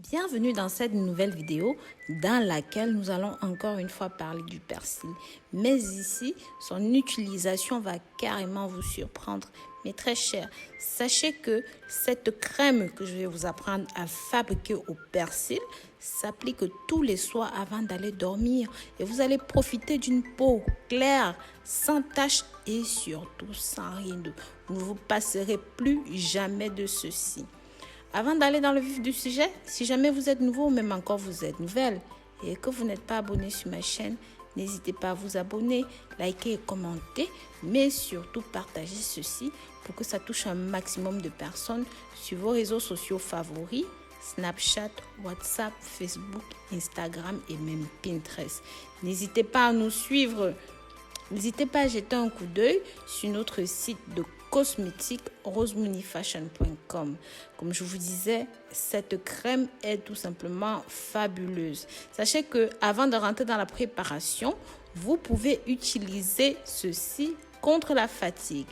Bienvenue dans cette nouvelle vidéo dans laquelle nous allons encore une fois parler du persil. Mais ici, son utilisation va carrément vous surprendre. Mais très cher, sachez que cette crème que je vais vous apprendre à fabriquer au persil s'applique tous les soirs avant d'aller dormir. Et vous allez profiter d'une peau claire, sans taches et surtout sans rides. Vous ne vous passerez plus jamais de ceci. Avant d'aller dans le vif du sujet, si jamais vous êtes nouveau ou même encore vous êtes nouvelle et que vous n'êtes pas abonné sur ma chaîne, n'hésitez pas à vous abonner, liker et commenter, mais surtout partager ceci pour que ça touche un maximum de personnes sur vos réseaux sociaux favoris, Snapchat, WhatsApp, Facebook, Instagram et même Pinterest. N'hésitez pas à nous suivre. N'hésitez pas à jeter un coup d'œil sur notre site de cosmétique rosemooneyfashion.com. Comme je vous disais, cette crème est tout simplement fabuleuse. Sachez que avant de rentrer dans la préparation, vous pouvez utiliser ceci contre la fatigue.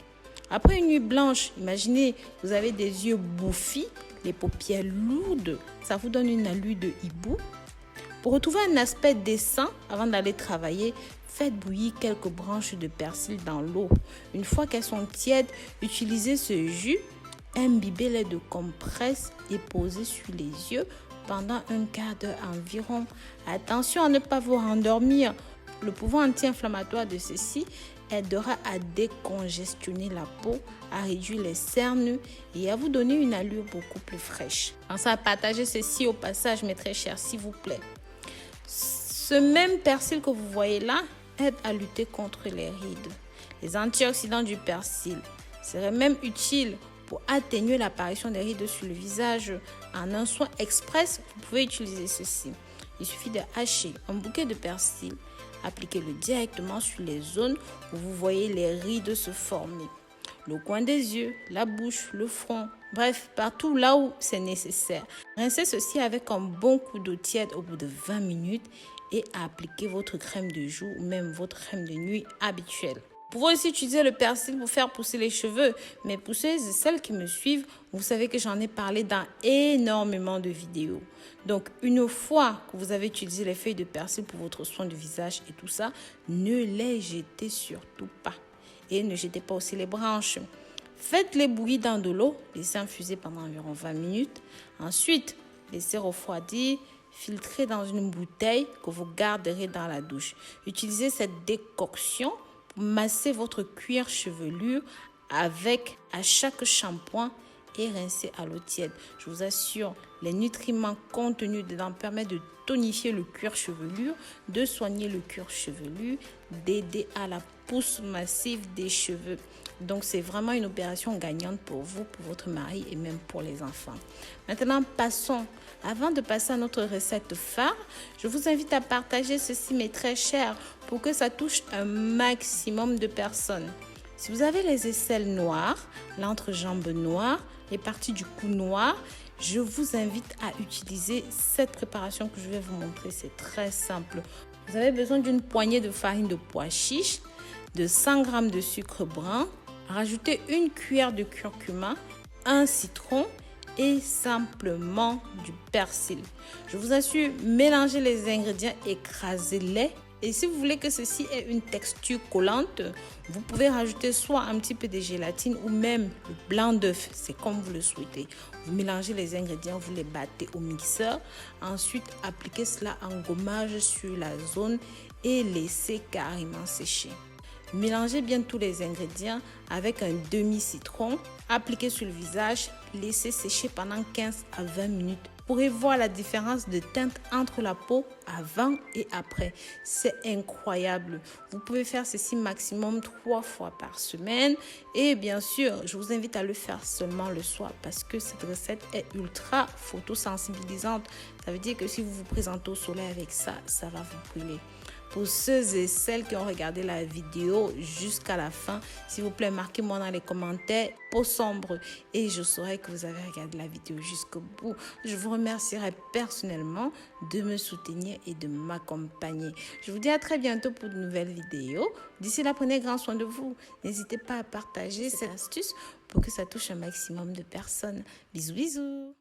Après une nuit blanche, imaginez, vous avez des yeux bouffis, les paupières lourdes, ça vous donne une allure de hibou. Pour retrouver un aspect décent avant d'aller travailler, faites bouillir quelques branches de persil dans l'eau. Une fois qu'elles sont tièdes, utilisez ce jus, imbibez-les de compresses et posez sur les yeux pendant un quart d'heure environ. Attention à ne pas vous rendormir. Le pouvoir anti-inflammatoire de ceci aidera à décongestionner la peau, à réduire les cernes et à vous donner une allure beaucoup plus fraîche. Pensez à partager ceci au passage, mes très chers, s'il vous plaît. Ce même persil que vous voyez là aide à lutter contre les rides. Les antioxydants du persil seraient même utiles pour atténuer l'apparition des rides sur le visage. En un soin express, vous pouvez utiliser ceci. Il suffit de hacher un bouquet de persil, appliquez-le directement sur les zones où vous voyez les rides se former. Le coin des yeux, la bouche, le front, bref, partout là où c'est nécessaire. Rincez ceci avec un bon coup d'eau tiède au bout de 20 minutes et appliquez votre crème de jour ou même votre crème de nuit habituelle. Vous pouvez aussi utiliser le persil pour faire pousser les cheveux, mais pour ceux et celles qui me suivent, vous savez que j'en ai parlé dans énormément de vidéos. Donc, une fois que vous avez utilisé les feuilles de persil pour votre soin de visage et tout ça, ne les jetez surtout pas. Et ne jetez pas aussi les branches. Faites-les bouillir dans de l'eau, laissez infuser pendant environ 20 minutes. Ensuite, laissez refroidir, filtrez dans une bouteille que vous garderez dans la douche. Utilisez cette décoction pour masser votre cuir chevelu avec à chaque shampoing et rincer à l'eau tiède. Je vous assure, les nutriments contenus dedans permettent de tonifier le cuir chevelu, de soigner le cuir chevelu, d'aider à la pousse massive des cheveux. Donc, c'est vraiment une opération gagnante pour vous, pour votre mari et même pour les enfants. Maintenant, avant de passer à notre recette phare, je vous invite à partager ceci, mes très chers, pour que ça touche un maximum de personnes. Si vous avez les aisselles noires, l'entrejambe noire, les parties du cou noir, je vous invite à utiliser cette préparation que je vais vous montrer. C'est très simple. Vous avez besoin d'une poignée de farine de pois chiche, de 100 g de sucre brun, rajoutez une cuillère de curcuma, un citron et simplement du persil. Je vous assure, mélangez les ingrédients, écrasez-les. Et si vous voulez que ceci ait une texture collante, vous pouvez rajouter soit un petit peu de gélatine ou même le blanc d'œuf. C'est comme vous le souhaitez. Vous mélangez les ingrédients, vous les battez au mixeur. Ensuite, appliquez cela en gommage sur la zone et laissez carrément sécher. Mélangez bien tous les ingrédients avec un demi-citron. Appliquez sur le visage, laissez sécher pendant 15 à 20 minutes. Vous pourrez voir la différence de teinte entre la peau avant et après. C'est incroyable. Vous pouvez faire ceci maximum 3 fois par semaine. Et bien sûr, je vous invite à le faire seulement le soir parce que cette recette est ultra photosensibilisante. Ça veut dire que si vous vous présentez au soleil avec ça, ça va vous brûler. Pour ceux et celles qui ont regardé la vidéo jusqu'à la fin, s'il vous plaît, marquez-moi dans les commentaires peau sombre et je saurai que vous avez regardé la vidéo jusqu'au bout. Je vous remercierai personnellement de me soutenir et de m'accompagner. Je vous dis à très bientôt pour de nouvelles vidéos. D'ici là, prenez grand soin de vous. N'hésitez pas à partager cette astuce pour que ça touche un maximum de personnes. Bisous, bisous.